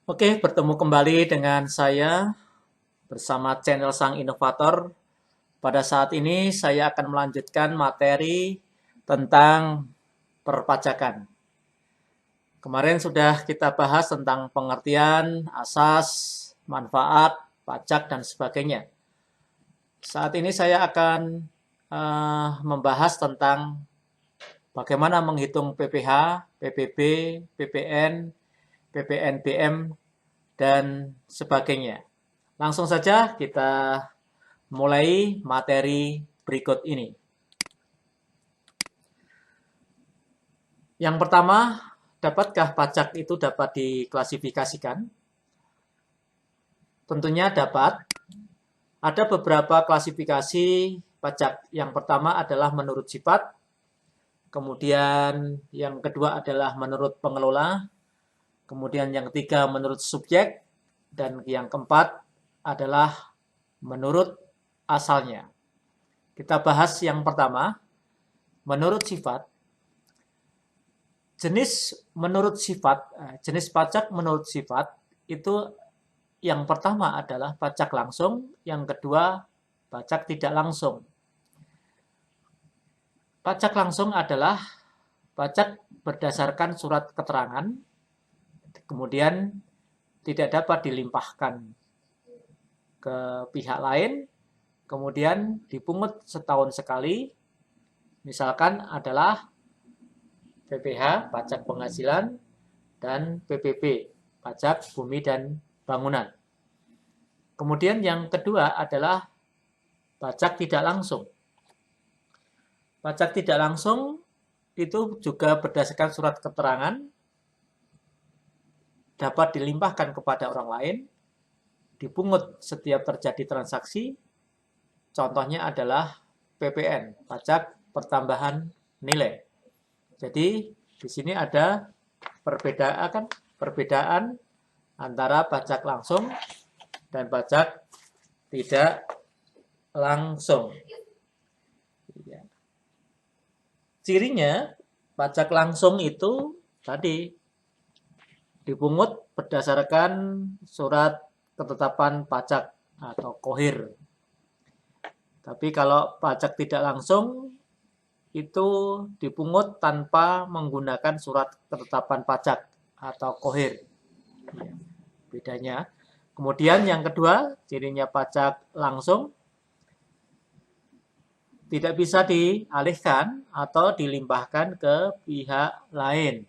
Oke, bertemu kembali dengan saya bersama channel Sang Inovator. Pada saat ini saya akan melanjutkan materi tentang perpajakan. Kemarin sudah kita bahas tentang pengertian, asas, manfaat, pajak, dan sebagainya. Saat ini saya akan membahas tentang bagaimana menghitung PPh, PPB, PPN, PPNBM, dan sebagainya. Langsung saja kita mulai materi berikut ini. Yang pertama, dapatkah pajak itu dapat diklasifikasikan? Tentunya dapat. Ada beberapa klasifikasi pajak. Yang pertama adalah menurut sifat, kemudian yang kedua adalah menurut pengelola, kemudian yang ketiga menurut subjek, dan yang keempat adalah menurut asalnya. Kita bahas yang pertama, menurut sifat. Jenis pajak menurut sifat itu yang pertama adalah pajak langsung, yang kedua pajak tidak langsung. Pajak langsung adalah pajak berdasarkan surat keterangan, kemudian tidak dapat dilimpahkan ke pihak lain, kemudian dipungut setahun sekali, misalkan adalah PPh, pajak penghasilan, dan PPB, pajak bumi dan bangunan. Kemudian yang kedua adalah pajak tidak langsung. Pajak tidak langsung itu juga berdasarkan surat keterangan, dapat dilimpahkan kepada orang lain, dipungut setiap terjadi transaksi. Contohnya adalah PPN, pajak pertambahan nilai. Jadi di sini ada perbedaan antara pajak langsung dan pajak tidak langsung. Cirinya pajak langsung itu tadi dipungut berdasarkan surat ketetapan pajak atau KOHIR. Tapi kalau pajak tidak langsung itu dipungut tanpa menggunakan surat ketetapan pajak atau KOHIR. Bedanya. Kemudian yang kedua, cirinya pajak langsung tidak bisa dialihkan atau dilimpahkan ke pihak lain.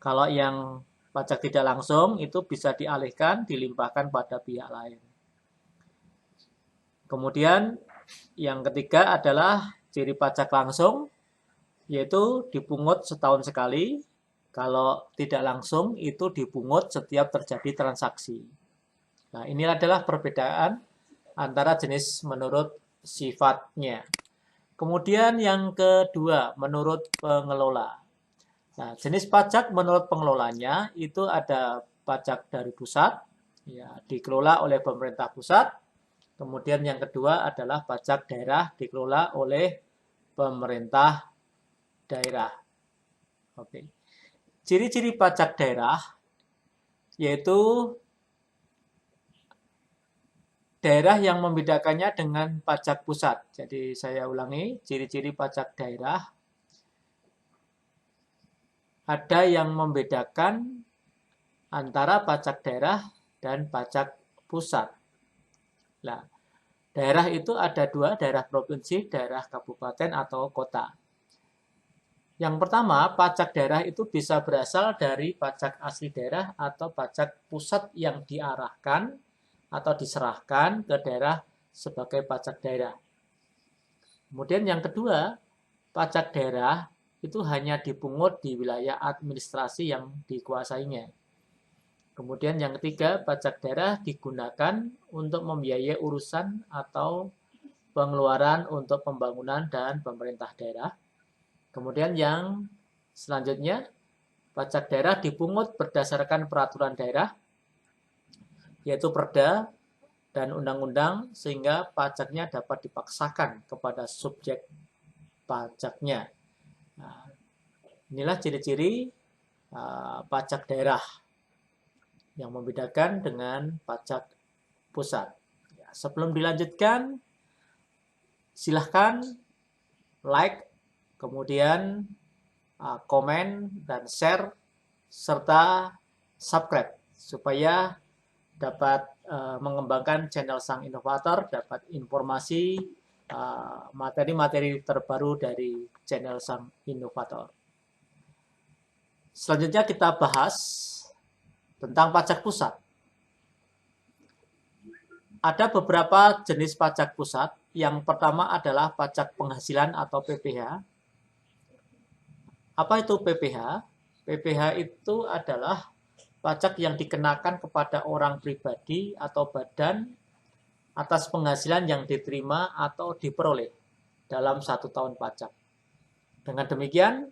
Kalau yang pajak tidak langsung itu bisa dialihkan, dilimpahkan pada pihak lain. Kemudian yang ketiga adalah ciri pajak langsung, yaitu dipungut setahun sekali. Kalau tidak langsung itu dipungut setiap terjadi transaksi. Nah, ini adalah perbedaan antara jenis menurut sifatnya. Kemudian yang kedua, menurut pengelola. Nah, jenis pajak menurut pengelolanya itu ada pajak dari pusat, ya, dikelola oleh pemerintah pusat. Kemudian yang kedua adalah pajak daerah dikelola oleh pemerintah daerah. Oke. Ciri-ciri pajak daerah yaitu daerah yang membedakannya dengan pajak pusat. Jadi saya ulangi, ciri-ciri pajak daerah ada yang membedakan antara pajak daerah dan pajak pusat. Nah, daerah itu ada dua, daerah provinsi, daerah kabupaten atau kota. Yang pertama, pajak daerah itu bisa berasal dari pajak asli daerah atau pajak pusat yang diarahkan atau diserahkan ke daerah sebagai pajak daerah. Kemudian yang kedua, pajak daerah itu hanya dipungut di wilayah administrasi yang dikuasainya. Kemudian yang ketiga, pajak daerah digunakan untuk membiayai urusan atau pengeluaran untuk pembangunan dan pemerintah daerah. Kemudian yang selanjutnya, pajak daerah dipungut berdasarkan peraturan daerah, yaitu Perda dan undang-undang, sehingga pajaknya dapat dipaksakan kepada subjek pajaknya. Nah, inilah ciri-ciri pajak daerah. yang membedakan dengan pajak pusat. Ya, sebelum dilanjutkan, silahkan like, kemudian komen dan share, serta subscribe supaya dapat mengembangkan channel Sang Inovator, dapat informasi materi-materi terbaru dari channel Sang Inovator. Selanjutnya kita bahas tentang pajak pusat. Ada beberapa jenis pajak pusat. Yang pertama adalah pajak penghasilan atau PPh. Apa itu PPh? PPh itu adalah pajak yang dikenakan kepada orang pribadi atau badan atas penghasilan yang diterima atau diperoleh dalam 1 tahun pajak. Dengan demikian,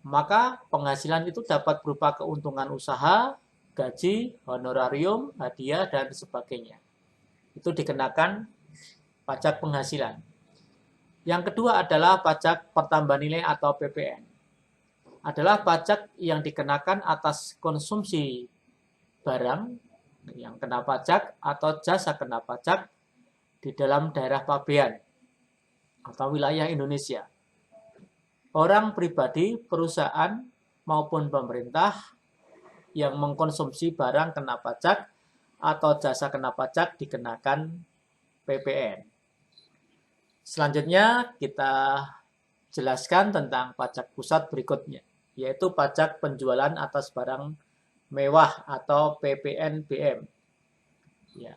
maka penghasilan itu dapat berupa keuntungan usaha, gaji, honorarium, hadiah, dan sebagainya. Itu dikenakan pajak penghasilan. Yang kedua adalah pajak pertambahan nilai atau PPN. Adalah pajak yang dikenakan atas konsumsi barang yang kena pajak atau jasa kena pajak di dalam daerah pabean atau wilayah Indonesia. Orang pribadi, perusahaan, maupun pemerintah yang mengkonsumsi barang kena pajak atau jasa kena pajak dikenakan PPN. Selanjutnya kita jelaskan tentang pajak pusat berikutnya, yaitu pajak penjualan atas barang mewah atau PPNBM. Ya.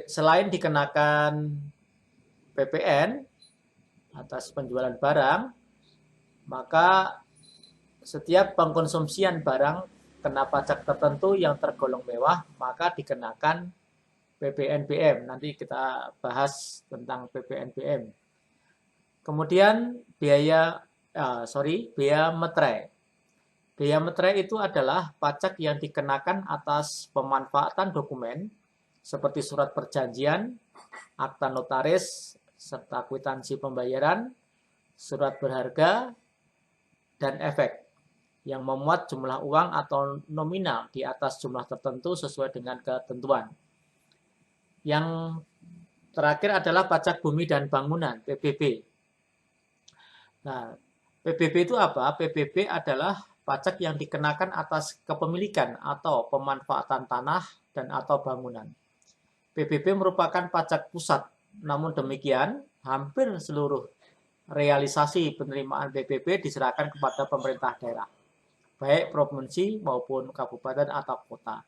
Selain dikenakan PPN atas penjualan barang, maka setiap pengkonsumsian barang kena pajak tertentu yang tergolong mewah, maka dikenakan PPNBM. Nanti kita bahas tentang PPNBM. Kemudian biaya meterai. Biaya meterai itu adalah pajak yang dikenakan atas pemanfaatan dokumen seperti surat perjanjian, akta notaris, serta kwitansi pembayaran, surat berharga, dan efek yang memuat jumlah uang atau nominal di atas jumlah tertentu sesuai dengan ketentuan. Yang terakhir adalah pajak bumi dan bangunan, PBB. Nah, PBB itu apa? PBB adalah pajak yang dikenakan atas kepemilikan atau pemanfaatan tanah dan atau bangunan. PBB merupakan pajak pusat, namun demikian hampir seluruh realisasi penerimaan PBB diserahkan kepada pemerintah daerah, baik provinsi maupun kabupaten atau kota.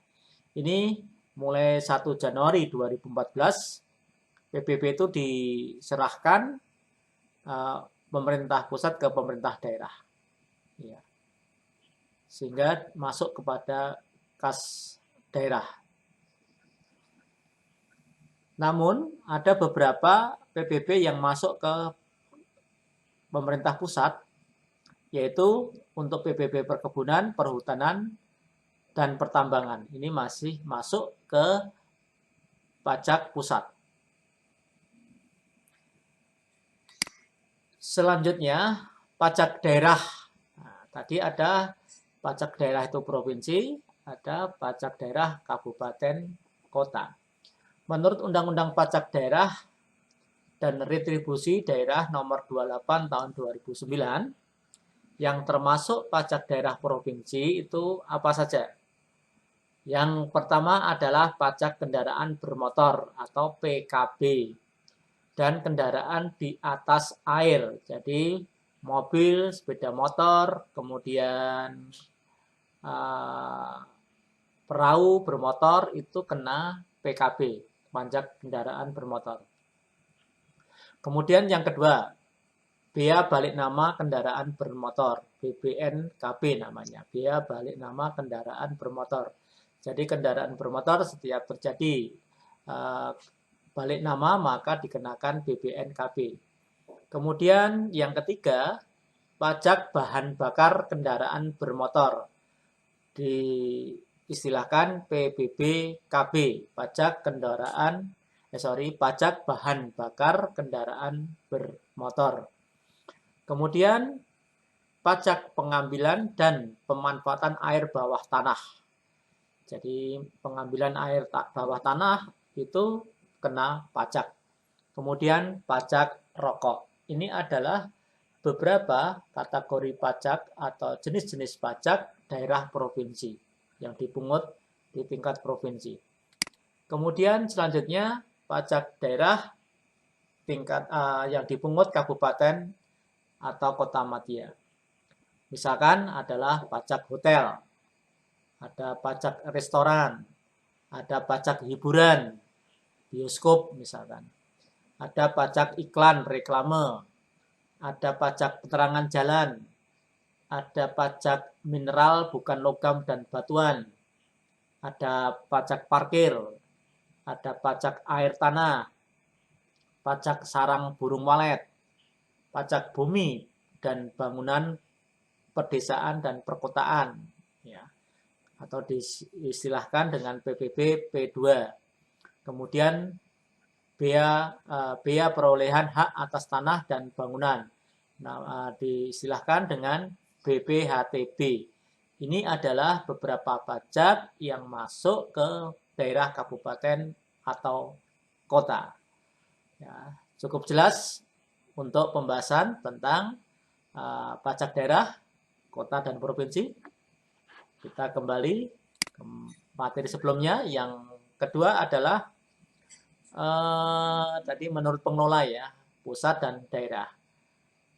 Ini mulai 1 Januari 2014, PBB itu diserahkan pemerintah pusat ke pemerintah daerah. Ya. Sehingga masuk kepada kas daerah. Namun, ada beberapa PBB yang masuk ke pemerintah pusat, yaitu untuk PBB perkebunan, perhutanan, dan pertambangan. Ini masih masuk ke pajak pusat. Selanjutnya, pajak daerah. Nah, tadi ada pajak daerah itu provinsi, ada pajak daerah kabupaten kota. Menurut Undang-Undang Pajak Daerah dan Retribusi Daerah Nomor 28 Tahun 2009, yang termasuk pajak daerah provinsi itu apa saja? Yang pertama adalah pajak kendaraan bermotor atau PKB dan kendaraan di atas air. Jadi mobil, sepeda motor, kemudian perahu bermotor itu kena PKB, pajak kendaraan bermotor. Kemudian yang kedua, bea balik nama kendaraan bermotor, BBNKB namanya, bea balik nama kendaraan bermotor. Jadi kendaraan bermotor setiap terjadi balik nama maka dikenakan BBNKB. Kemudian yang ketiga, pajak bahan bakar kendaraan bermotor. Diistilahkan PBBKB, pajak pajak bahan bakar kendaraan bermotor. Kemudian pajak pengambilan dan pemanfaatan air bawah tanah. Jadi pengambilan air bawah tanah itu kena pajak. Kemudian pajak rokok. Ini adalah beberapa kategori pajak atau jenis-jenis pajak daerah provinsi yang dipungut di tingkat provinsi. Kemudian selanjutnya pajak daerah tingkat yang dipungut kabupaten atau kota madya. Misalkan adalah pajak hotel, ada pajak restoran, ada pajak hiburan, bioskop misalkan, ada pajak iklan, reklame, ada pajak penerangan jalan, ada pajak mineral bukan logam dan batuan, ada pajak parkir, ada pajak air tanah, pajak sarang burung walet, pajak bumi dan bangunan pedesaan dan perkotaan, ya, atau diistilahkan dengan PPB P2. Kemudian bea perolehan hak atas tanah dan bangunan, diistilahkan dengan BPHTB. Ini adalah beberapa pajak yang masuk ke daerah kabupaten atau kota. Ya, cukup jelas untuk pembahasan tentang pajak daerah, kota, dan provinsi. Kita kembali ke materi sebelumnya. Yang kedua adalah tadi menurut pengelola ya, pusat dan daerah.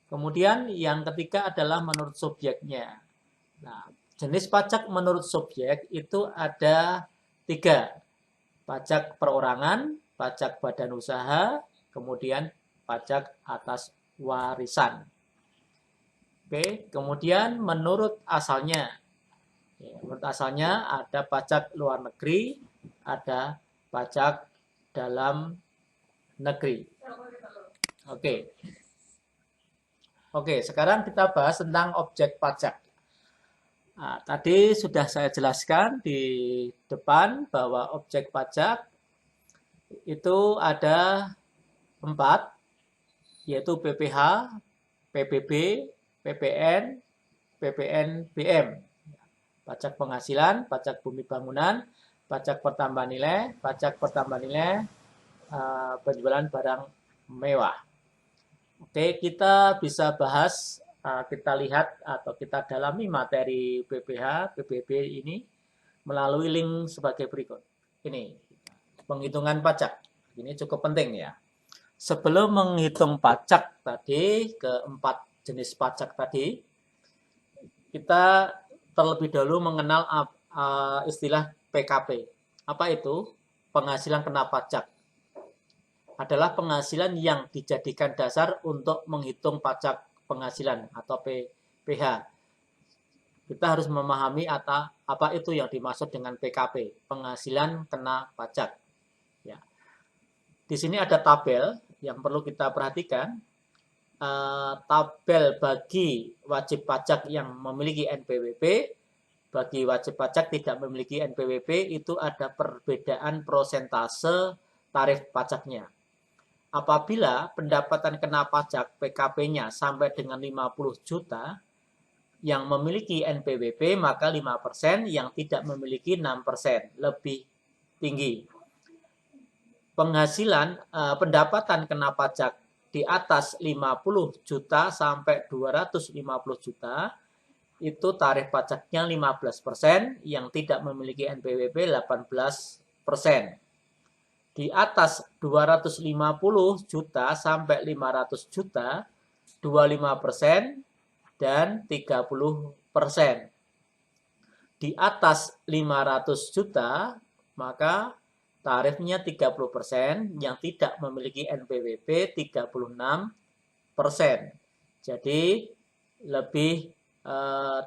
Kemudian yang ketiga adalah menurut subjeknya. Nah, jenis pajak menurut subjek itu ada 3. Pajak perorangan, pajak badan usaha, kemudian pajak atas warisan. Oke, kemudian menurut asalnya. Ya, menurut asalnya ada pajak luar negeri, ada pajak dalam negeri. Oke. Oke, sekarang kita bahas tentang objek pajak. Nah, tadi sudah saya jelaskan di depan bahwa objek pajak itu ada 4, yaitu PPH, PPB, PPN, PPNBM. Pajak penghasilan, pajak bumi bangunan, pajak pertambahan nilai, penjualan barang mewah. Oke, kita bisa bahas, kita lihat atau kita dalami materi PPH, PPB ini melalui link sebagai berikut. Ini, penghitungan pajak. Ini cukup penting ya. Sebelum menghitung pajak tadi, keempat jenis pajak tadi, kita terlebih dahulu mengenal istilah PKP. Apa itu? Penghasilan kena pajak. Adalah penghasilan yang dijadikan dasar untuk menghitung pajak penghasilan atau PPH. Kita harus memahami apa itu yang dimaksud dengan PKP, penghasilan kena pajak. Ya. Di sini ada tabel yang perlu kita perhatikan. Tabel bagi wajib pajak yang memiliki NPWP, bagi wajib pajak tidak memiliki NPWP itu ada perbedaan prosentase tarif pajaknya. Apabila pendapatan kena pajak PKP-nya sampai dengan 50 juta, yang memiliki NPWP maka 5%, yang tidak memiliki 6%, lebih tinggi. Penghasilan, pendapatan kena pajak di atas 50 juta sampai 250 juta, itu tarif pajaknya 15%, yang tidak memiliki NPWP 18%. Di atas 250 juta sampai 500 juta, 25% dan 30%. Di atas 500 juta, maka tarifnya 30%, yang tidak memiliki NPWP 36%. Jadi lebih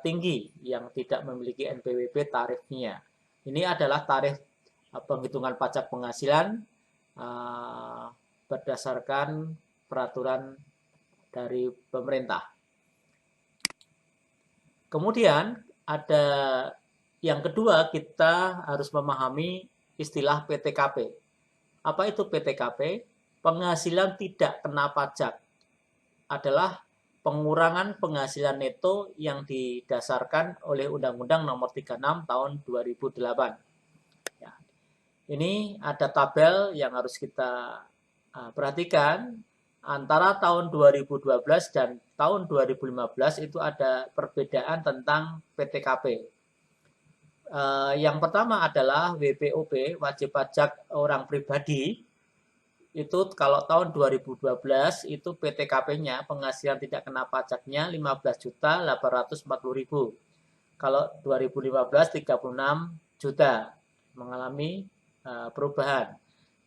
tinggi yang tidak memiliki NPWP tarifnya. Ini adalah tarif penghitungan pajak penghasilan berdasarkan peraturan dari pemerintah. Kemudian ada yang kedua, kita harus memahami istilah PTKP. Apa itu PTKP? Penghasilan tidak kena pajak adalah pengurangan penghasilan neto yang didasarkan oleh Undang-Undang Nomor 36 Tahun 2008. Ini ada tabel yang harus kita perhatikan. Antara tahun 2012 dan tahun 2015 itu ada perbedaan tentang PTKP. Yang pertama adalah WPOP, wajib pajak orang pribadi. Itu kalau tahun 2012 itu PTKP-nya, penghasilan tidak kena pajaknya 15.840.000. Kalau 2015 36 juta, mengalami perubahan.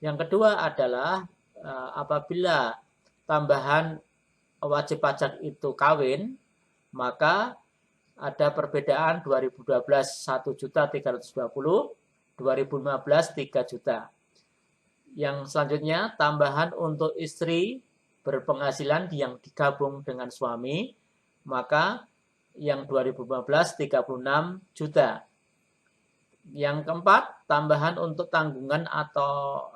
Yang kedua adalah apabila tambahan wajib pajak itu kawin, maka ada perbedaan 2012 1.320.000, 2015 3 juta. Yang selanjutnya tambahan untuk istri berpenghasilan yang digabung dengan suami, maka yang 2015 36 juta. Yang keempat, tambahan untuk tanggungan atau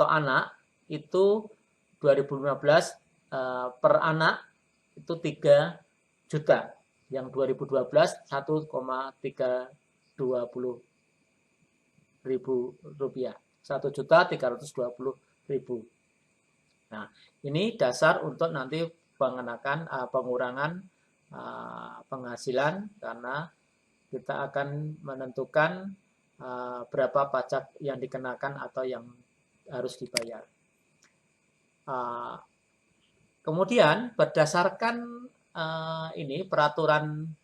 anak itu 2015 per anak itu 3 juta. Yang 2012 1,320 ribu rupiah. 1.320.000. Nah, ini dasar untuk nanti pengurangan penghasilan karena kita akan menentukan berapa pajak yang dikenakan atau yang harus dibayar. Kemudian berdasarkan ini peraturan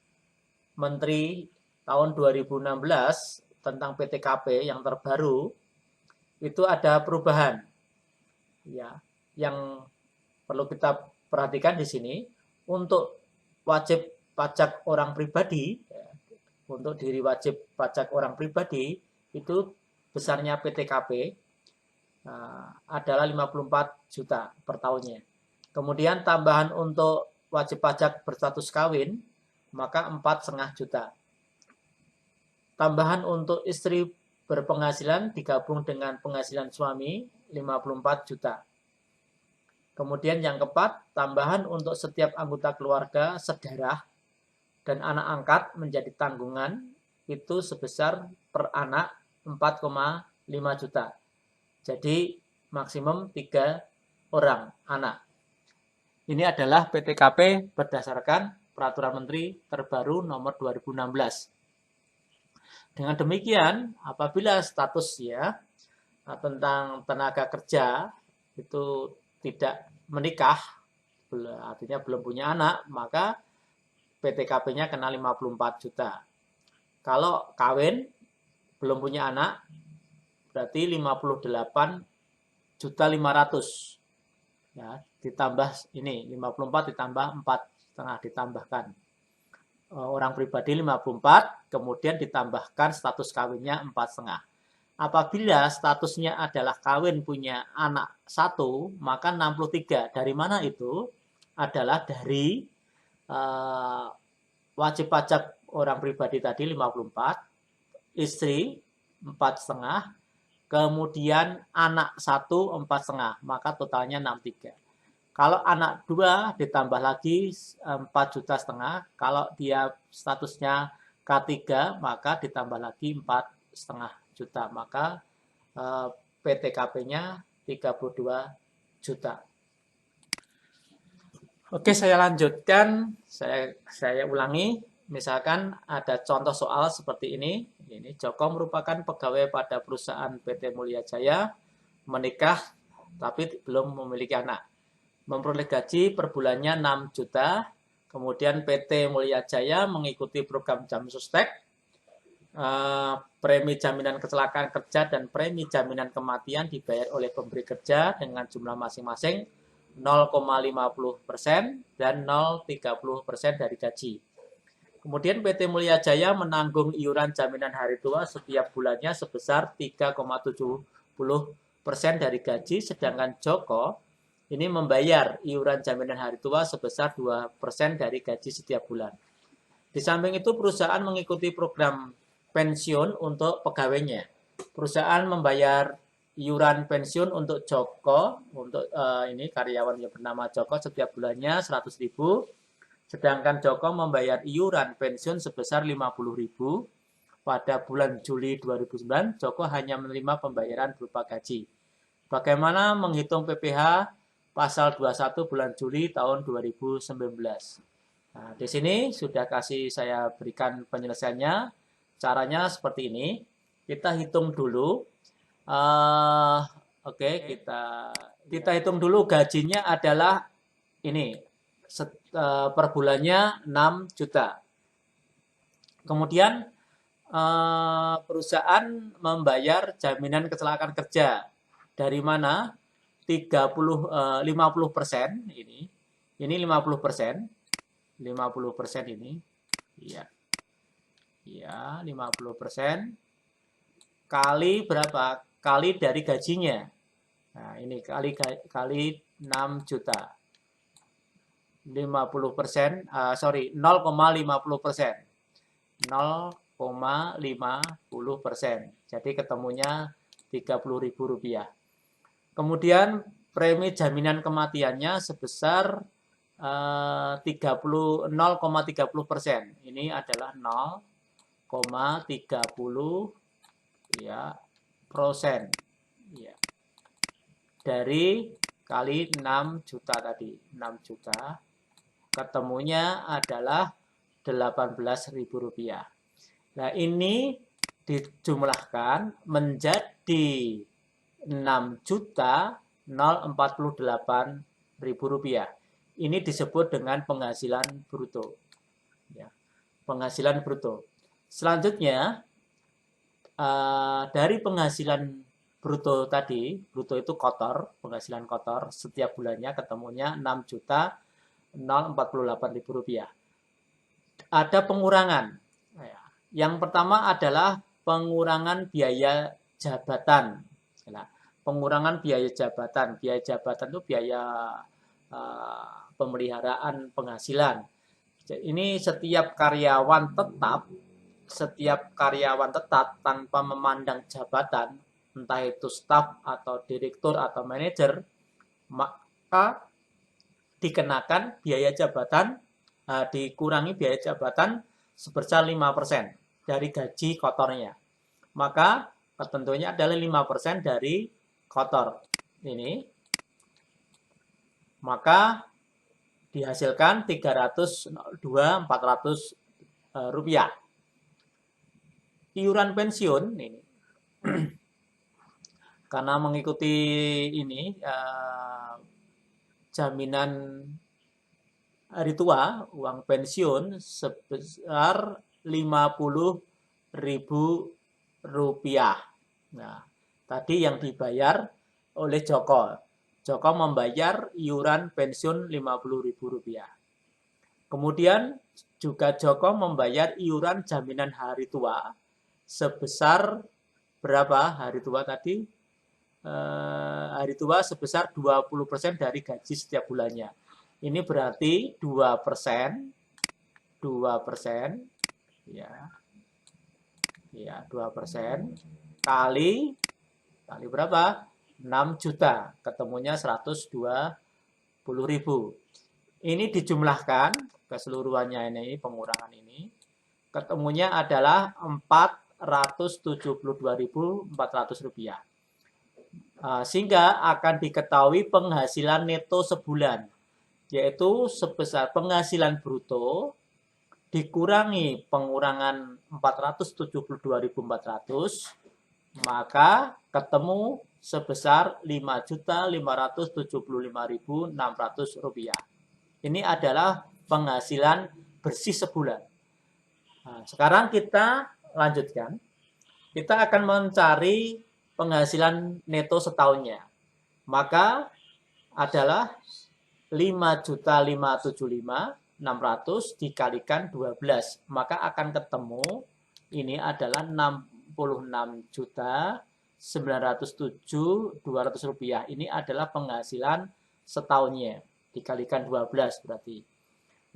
Menteri tahun 2016 tentang PTKP yang terbaru, itu ada perubahan. Ya, yang perlu kita perhatikan di sini, untuk wajib pajak orang pribadi, untuk diri wajib pajak orang pribadi, itu besarnya PTKP adalah 54 juta per tahunnya. Kemudian tambahan untuk wajib pajak berstatus kawin, maka 4,5 juta. Tambahan untuk istri berpenghasilan digabung dengan penghasilan suami 54 juta. Kemudian yang keempat, tambahan untuk setiap anggota keluarga sedarah dan anak angkat menjadi tanggungan itu sebesar per anak 4,5 juta. Jadi maksimum 3 orang anak. Ini adalah PTKP berdasarkan Peraturan Menteri terbaru nomor 2016. Dengan demikian, apabila status tentang tenaga kerja itu tidak menikah, artinya belum punya anak, maka PTKP-nya kena 54 juta. Kalau kawin, belum punya anak, berarti 58.500.000. Ya, ditambah ini 54 ditambah 4,5 ditambahkan. Orang pribadi 54, kemudian ditambahkan status kawinnya 4,5. Apabila statusnya adalah kawin punya anak 1, maka 63. Dari mana itu? Adalah dari wajib pajak orang pribadi tadi 54, istri 4,5, kemudian anak 1 4,5, maka totalnya 63. Kalau anak 2 ditambah lagi 4,5 juta. Kalau dia statusnya K3, maka ditambah lagi 4,5 juta. Maka PTKP-nya 32 juta. Oke, saya lanjutkan. Saya ulangi. Misalkan ada contoh soal seperti ini. Ini Joko merupakan pegawai pada perusahaan PT Mulya Jaya, menikah tapi belum memiliki anak. Memperoleh gaji per bulannya 6 juta. Kemudian PT Mulya Jaya mengikuti program Jamsostek, premi jaminan kecelakaan kerja dan premi jaminan kematian dibayar oleh pemberi kerja dengan jumlah masing-masing 0,50% dan 0,30% dari gaji. Kemudian PT Mulya Jaya menanggung iuran jaminan hari tua setiap bulannya sebesar 3,70% dari gaji, sedangkan Joko ini membayar iuran jaminan hari tua sebesar 2% dari gaji setiap bulan. Di samping itu perusahaan mengikuti program pensiun untuk pegawainya. Perusahaan membayar iuran pensiun untuk Joko, untuk ini karyawan yang bernama Joko setiap bulannya 100.000. Sedangkan Joko membayar iuran pensiun sebesar 50.000. pada bulan Juli 2009, Joko hanya menerima pembayaran berupa gaji. Bagaimana menghitung PPh pasal 21 bulan Juli tahun 2019? Nah, di sini sudah saya berikan penyelesaiannya. Caranya seperti ini. Kita hitung dulu. Oke, kita hitung dulu gajinya adalah ini. Per bulannya 6 juta. Kemudian perusahaan membayar jaminan kecelakaan kerja. Dari mana? 50% ini. Ini 50%. 50% ini. Iya. Iya, 50% kali berapa? Kali dari gajinya. Nah, ini kali 6 juta. 50%, 0,50%. 0,50%. Jadi ketemunya Rp30.000. Kemudian premi jaminan kematiannya sebesar 0,30%. Ini adalah 0,30 ya persen. Ya. Dari kali 6 juta tadi. 6 juta. Ketemunya adalah Rp18.000. Nah, ini dijumlahkan menjadi Rp6.048.000. Ini disebut dengan penghasilan bruto. Ya, penghasilan bruto. Selanjutnya, dari penghasilan bruto tadi, bruto itu kotor, penghasilan kotor, setiap bulannya ketemunya Rp6.048.000. Ada pengurangan. Yang pertama adalah pengurangan biaya jabatan. Pengurangan biaya jabatan. Biaya jabatan itu biaya pemeliharaan penghasilan. Ini setiap karyawan tetap tanpa memandang jabatan, entah itu staf atau direktur atau manajer, maka dikenakan biaya jabatan, dikurangi biaya jabatan sebesar 5% dari gaji kotornya. Maka ketentuannya adalah 5% dari kotor ini. Maka dihasilkan Rp302.400. Iuran pensiun ini karena mengikuti ini jaminan hari tua, uang pensiun sebesar Rp50.000. Nah, tadi yang dibayar oleh Joko. Joko membayar iuran pensiun Rp50.000. Kemudian juga Joko membayar iuran jaminan hari tua sebesar berapa hari tua tadi? Hari tua sebesar 20% dari gaji setiap bulannya. Ini berarti 2%, ya, 2% kali berapa? 6 juta, ketemunya 120.000. Ini dijumlahkan keseluruhannya ini pengurangan ini, ketemunya adalah Rp472.400. Sehingga akan diketahui penghasilan neto sebulan, yaitu sebesar penghasilan bruto dikurangi pengurangan 472.400, maka ketemu sebesar Rp5.575.600. Ini adalah penghasilan bersih sebulan. Nah, sekarang kita lanjutkan. Kita akan mencari penghasilan neto setahunnya. Maka adalah 5.575.600 dikalikan 12. Maka akan ketemu ini adalah Rp66.907.200. Ini adalah penghasilan setahunnya. Dikalikan 12 berarti.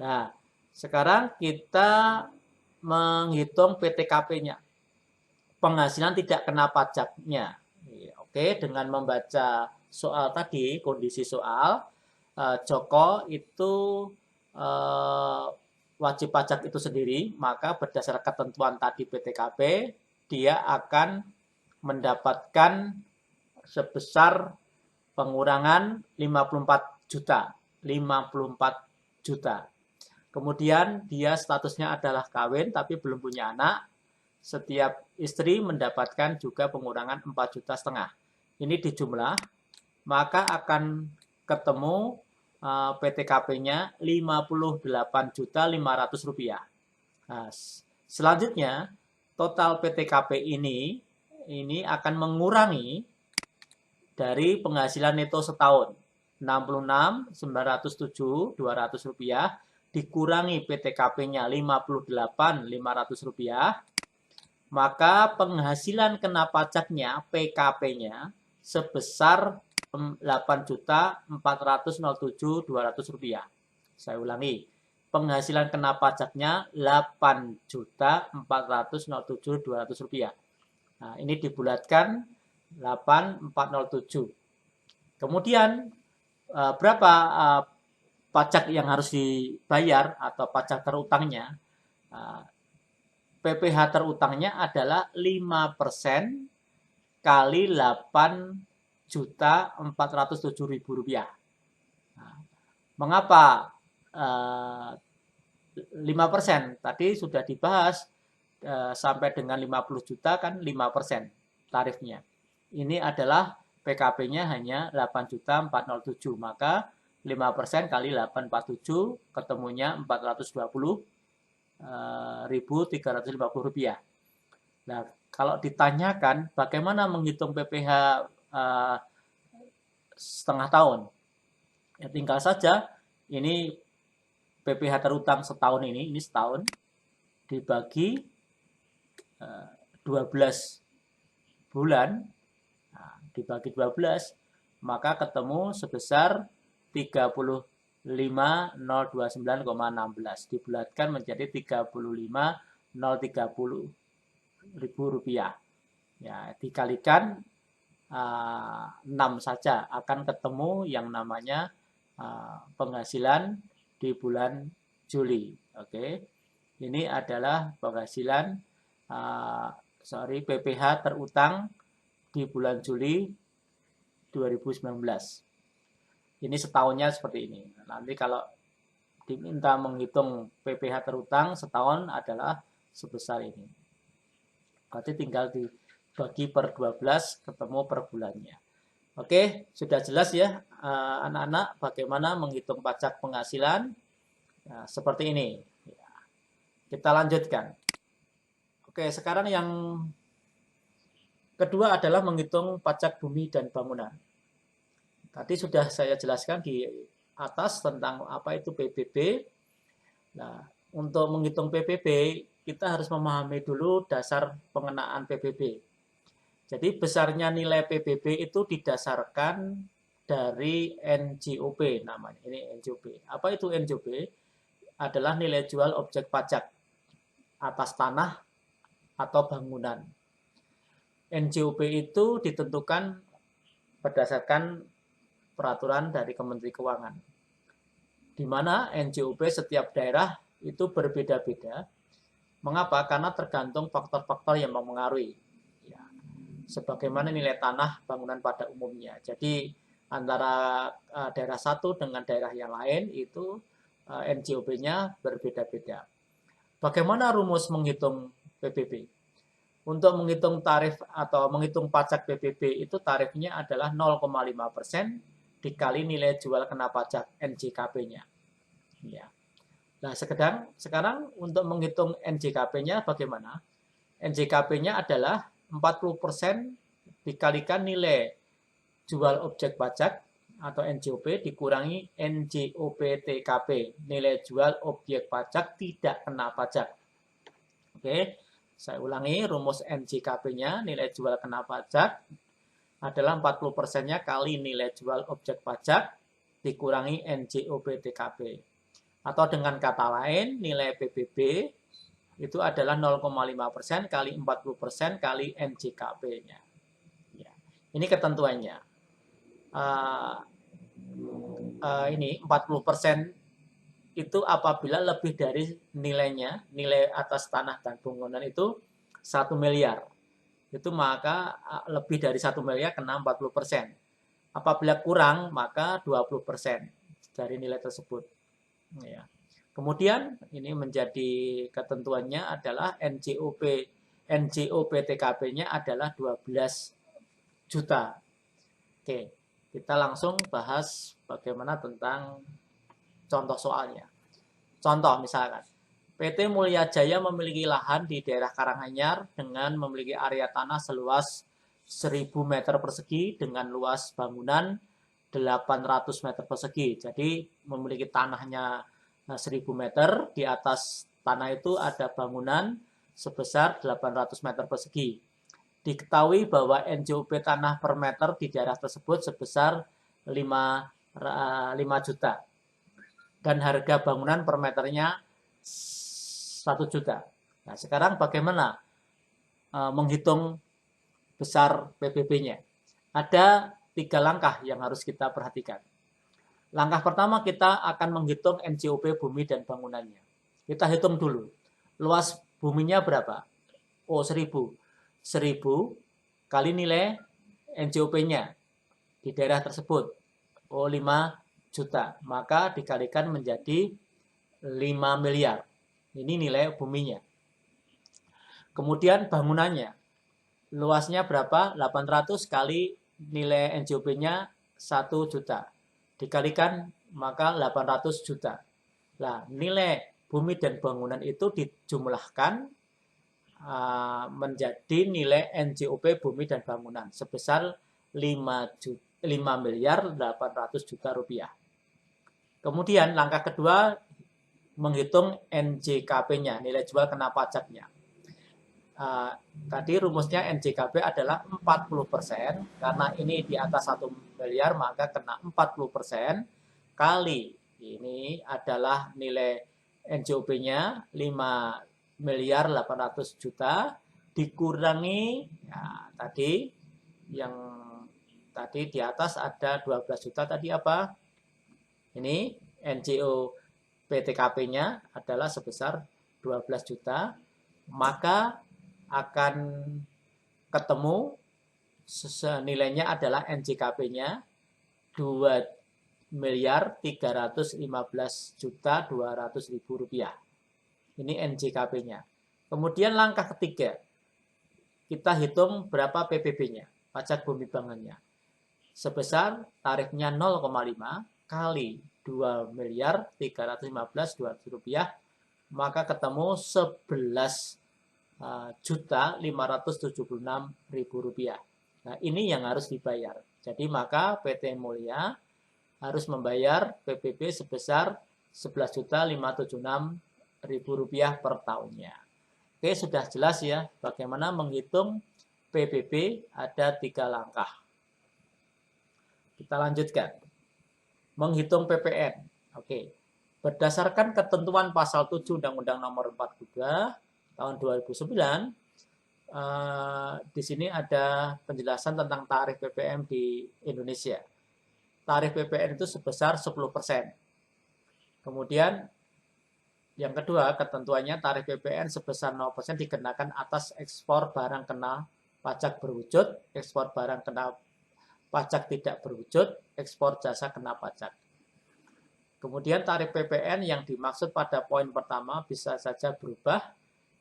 Nah, sekarang kita menghitung PTKP-nya. Penghasilan tidak kena pajaknya. Oke, dengan membaca soal tadi, kondisi soal, Joko itu wajib pajak itu sendiri, maka berdasarkan ketentuan tadi PTKP, dia akan mendapatkan sebesar pengurangan 54 juta. 54 juta. Kemudian dia statusnya adalah kawin tapi belum punya anak. Setiap istri mendapatkan juga pengurangan 4,5 juta. Ini dijumlah, maka akan ketemu PTKP-nya Rp58.500.000. Nah, selanjutnya total PTKP ini akan mengurangi dari penghasilan neto setahun Rp66.907.200 dikurangi PTKP-nya Rp58.500, maka penghasilan kena pajaknya PKP-nya sebesar Rp8.407.200. Saya ulangi, penghasilan kena pajaknya Rp8.407.200. Nah, ini dibulatkan 8.407. Kemudian berapa pajak yang harus dibayar atau pajak terutangnya? PPh terutangnya adalah 5% kali Rp8.407.000. Nah, mengapa 5%? Tadi sudah dibahas sampai dengan 50 juta kan 5% tarifnya. Ini adalah PKP-nya hanya 8.407, maka 5% kali 847 ketemunya Rp420.350. Nah, kalau ditanyakan bagaimana menghitung PPh setengah tahun, ya tinggal saja ini PPh terutang setahun ini setahun dibagi 12 bulan, nah, dibagi 12, maka ketemu sebesar 35.029,16 dibulatkan menjadi Rp35.030.000. Ya, dikalikan 6 saja akan ketemu yang namanya penghasilan di bulan Juli. Oke. Ini adalah penghasilan PPh terutang di bulan Juli 2019. Ini setahunnya seperti ini. Nanti kalau diminta menghitung PPh terutang setahun adalah sebesar ini. Berarti tinggal dibagi per 12 ketemu per bulannya. Oke, sudah jelas ya anak-anak bagaimana menghitung pajak penghasilan. Nah, seperti ini. Kita lanjutkan. Oke, sekarang yang kedua adalah menghitung pajak bumi dan bangunan. Tadi sudah saya jelaskan di atas tentang apa itu PBB. Nah, untuk menghitung PBB, kita harus memahami dulu dasar pengenaan PBB. Jadi besarnya nilai PBB itu didasarkan dari NJOP namanya. Ini NJOP. Apa itu NJOP? Adalah nilai jual objek pajak atas tanah atau bangunan. NJOP itu ditentukan berdasarkan peraturan dari Kementerian Keuangan, di mana NJOP setiap daerah itu berbeda-beda. Mengapa? Karena tergantung faktor-faktor yang mempengaruhi. Ya, sebagaimana nilai tanah bangunan pada umumnya. Jadi antara daerah satu dengan daerah yang lain itu NJOP-nya berbeda-beda. Bagaimana rumus menghitung PBB? Untuk menghitung tarif atau menghitung pajak PBB itu tarifnya adalah 0,5% dikali nilai jual kena pajak NJKP-nya. Ya. Nah, sekarang untuk menghitung NJKP-nya bagaimana? NJKP-nya adalah 40% dikalikan nilai jual objek pajak atau NJOP dikurangi NJOP-TKP, nilai jual objek pajak tidak kena pajak. Oke, saya ulangi rumus NJKP-nya, nilai jual kena pajak adalah 40%-nya kali nilai jual objek pajak dikurangi NJOP-TKP. Atau dengan kata lain, nilai PBB itu adalah 0,5% kali 40% kali NJKP-nya. Ya. Ini ketentuannya. Ini 40% itu apabila lebih dari nilainya, nilai atas tanah dan bangunan itu 1 miliar. Itu maka lebih dari 1 miliar kena 40%. Apabila kurang maka 20% dari nilai tersebut. Ya. Kemudian ini menjadi ketentuannya adalah NJOP-TKP-nya adalah 12 juta. Oke, kita langsung bahas bagaimana tentang contoh soalnya. Contoh misalkan, PT Mulya Jaya memiliki lahan di daerah Karanganyar dengan memiliki area tanah seluas 1000 meter persegi dengan luas bangunan 800 meter persegi. Jadi memiliki tanahnya 1000 meter, di atas tanah itu ada bangunan sebesar 800 meter persegi. Diketahui bahwa NJOP tanah per meter di daerah tersebut sebesar 5 juta. Dan harga bangunan per meternya 1 juta. Nah, sekarang bagaimana menghitung besar PBB-nya? Ada 3 langkah yang harus kita perhatikan. Langkah pertama kita akan menghitung NJOP bumi dan bangunannya. Kita hitung dulu. Luas buminya berapa? Oh, 1000. 1000 kali nilai NJOP-nya di daerah tersebut. Oh, 5 juta. Maka dikalikan menjadi 5 miliar. Ini nilai buminya. Kemudian bangunannya. Luasnya berapa? 800 kali nilai NJOP-nya 1 juta. Dikalikan maka 800 juta. Nah, nilai bumi dan bangunan itu dijumlahkan menjadi nilai NJOP bumi dan bangunan sebesar 5 miliar 800 juta rupiah. Kemudian langkah kedua menghitung NJKP-nya, nilai jual kena pajaknya. Tadi rumusnya NJKP adalah 40%, karena ini di atas 1 miliar maka kena 40% kali ini adalah nilai NJOP-nya 5 miliar 800 juta dikurangi ya, tadi yang tadi di atas ada 12 juta tadi apa? Ini NJOP-TKP-nya adalah sebesar 12 juta, maka akan ketemu nilainya adalah NJKP-nya 2 miliar 315 juta 200 ribu rupiah. Ini NJKP-nya. Kemudian langkah ketiga, kita hitung berapa PBB-nya, pajak bumi bangunannya. Sebesar tarifnya 0,5 kali 2 miliar 315 200 rupiah, maka ketemu 11 juta 576 ribu rupiah. Nah, ini yang harus dibayar. Jadi maka PT Mulya harus membayar PBB sebesar 11 juta 576 ribu rupiah per tahunnya. Oke, sudah jelas ya bagaimana menghitung PBB. Ada 3 langkah. Kita lanjutkan. Menghitung PPN. Oke. Berdasarkan ketentuan pasal 7 Undang-Undang Nomor 42 tahun 2009, di sini ada penjelasan tentang tarif PPN di Indonesia. Tarif PPN itu sebesar 10%. Kemudian yang kedua, ketentuannya tarif PPN sebesar 0% dikenakan atas ekspor barang kena pajak berwujud, ekspor barang kena pajak tidak berwujud, ekspor jasa kena pajak. Kemudian tarif PPN yang dimaksud pada poin pertama bisa saja berubah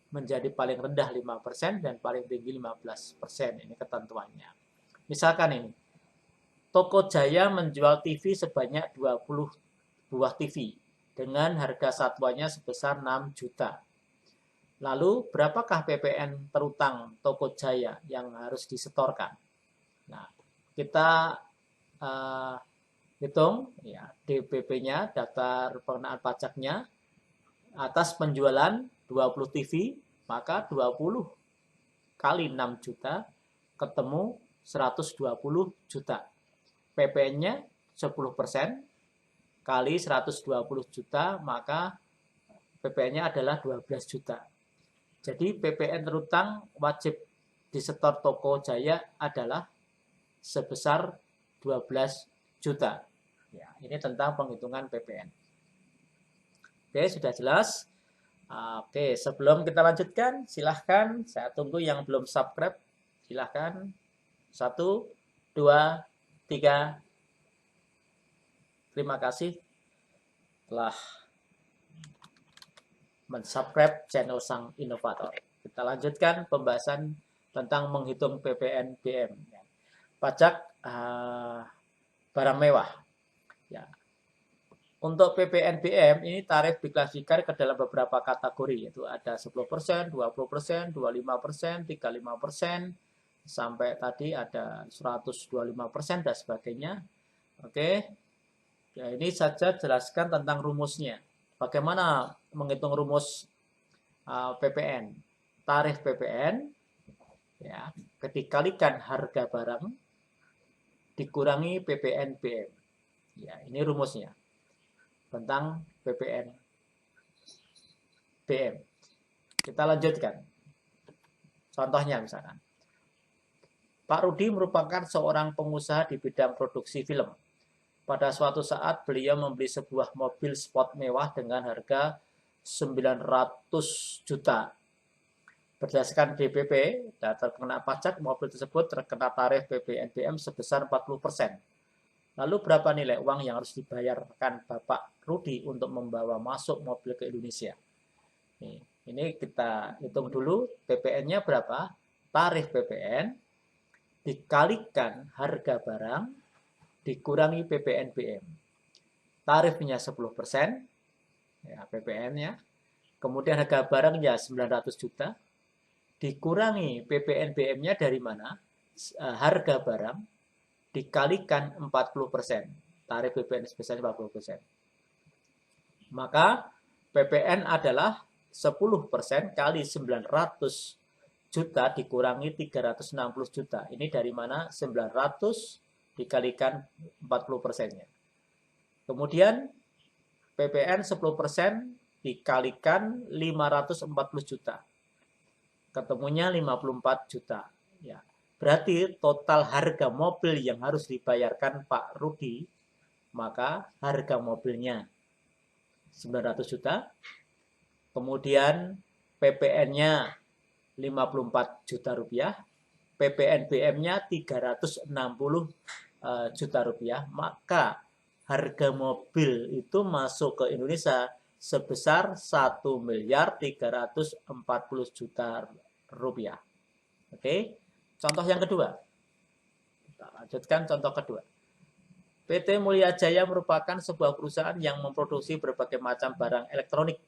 menjadi paling rendah 5% dan paling tinggi 15%. Ini ketentuannya. Misalkan ini, Toko Jaya menjual TV sebanyak 20 buah TV dengan harga satuannya sebesar 6 juta. Lalu, berapakah PPN terutang Toko Jaya yang harus disetorkan? Nah, kita hitung ya, DPP-nya, daftar pengenaan pajaknya, atas penjualan 20 TV, maka 20 kali 6 juta ketemu 120 juta. PPN-nya 10% kali 120 juta, maka PPN-nya adalah 12 juta. Jadi PPN terutang wajib disetor Toko Jaya adalah sebesar 12 juta. Ya, ini tentang penghitungan PPN. Oke, sudah jelas? Oke, sebelum kita lanjutkan, silahkan saya tunggu yang belum subscribe. Silahkan. 1, 2, 3. Terima kasih telah mensubscribe channel Sang Inovator. Kita lanjutkan pembahasan tentang menghitung PPN BM. Pajak barang mewah. Ya. Untuk PPN BM ini tarif diklasifikasikan ke dalam beberapa kategori, yaitu ada 10%, 20%, 25%, 35%, sampai tadi ada 125% dan sebagainya. Oke. Ya, ini saja jelaskan tentang rumusnya. Bagaimana menghitung rumus PPN? Tarif PPN ya, dikalikan harga barang dikurangi PPN BM. Ya, ini rumusnya tentang PPN BM. Kita lanjutkan. Contohnya misalkan, Pak Rudi merupakan seorang pengusaha di bidang produksi film. Pada suatu saat beliau membeli sebuah mobil sport mewah dengan harga 900 juta. Berdasarkan DPP, dan terkena pajak, mobil tersebut terkena tarif PPN BM sebesar 40%. Lalu berapa nilai uang yang harus dibayarkan Bapak Rudi untuk membawa masuk mobil ke Indonesia? Ini kita hitung dulu PPN-nya berapa. Tarif PPN dikalikan harga barang dikurangi PPN BM. Tarifnya 10%, ya PPN-nya. Kemudian harga barangnya 900 juta. Dikurangi PPN BM-nya dari mana? Harga barang dikalikan 40%. Tarif PPN sebesar 40%. Maka PPN adalah 10% kali 900 juta dikurangi 360 juta. Ini dari mana? 900 dikalikan 40%-nya. Kemudian PPN 10% dikalikan 540 juta. Ketemunya 54 juta. Ya. Berarti total harga mobil yang harus dibayarkan Pak Rudi, maka harga mobilnya 900 juta. Kemudian PPN-nya 54 juta rupiah. PPN BM-nya 360 juta rupiah. Maka harga mobil itu masuk ke Indonesia sebesar 1.340 juta rupiah. Oke. Contoh yang kedua. Kita lanjutkan contoh kedua. PT Mulya Jaya merupakan sebuah perusahaan yang memproduksi berbagai macam barang elektronik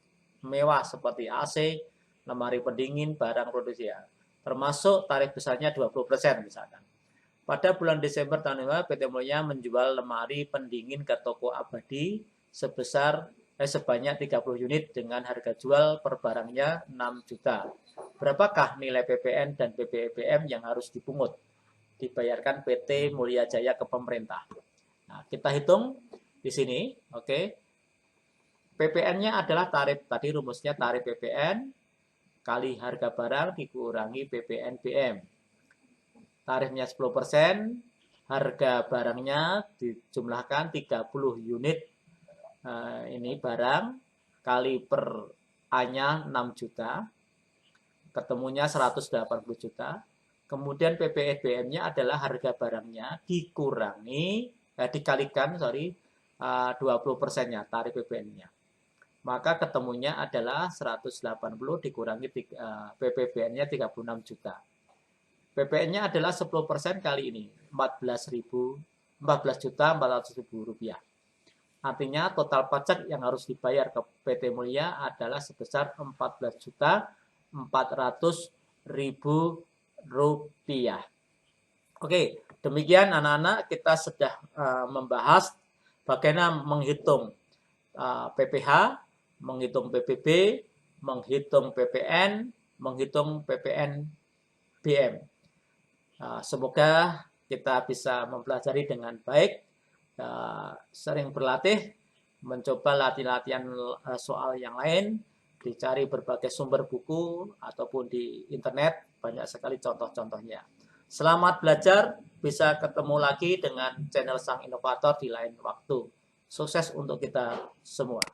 mewah seperti AC, lemari pendingin, barang produksi ya. Termasuk tarif besarnya 20% misalkan. Pada bulan Desember tahun lalu, PT Mulya menjual lemari pendingin ke toko Abadi sebanyak 30 unit dengan harga jual per barangnya 6 juta. Berapakah nilai PPN dan PPBM yang harus dipungut? Dibayarkan PT Mulya Jaya ke pemerintah. Nah, kita hitung di sini, oke. PPN-nya adalah tarif, tadi rumusnya tarif PPN kali harga barang dikurangi PPN BM. Tarifnya 10%, harga barangnya dijumlahkan 30 unit. Ini barang kali per A-nya 6 juta. Ketemunya 180 juta. Kemudian PPN BM-nya adalah harga barangnya dikalikan 20%-nya tarif PPN-nya. Maka ketemunya adalah 180 dikurangi PPBN-nya 36 juta. PPN-nya adalah 10% kali ini, 14.400.000 rupiah. Artinya total pajak yang harus dibayar ke PT Mulya adalah sebesar 14.400.000 rupiah. Oke, demikian anak-anak kita sudah membahas bagaimana menghitung PPH, menghitung PPB, menghitung PPN, menghitung PPN BM. Semoga kita bisa mempelajari dengan baik, sering berlatih, mencoba latihan-latihan soal yang lain, dicari berbagai sumber buku ataupun di internet, banyak sekali contoh-contohnya. Selamat belajar, bisa ketemu lagi dengan channel Sang Inovator di lain waktu. Sukses untuk kita semua.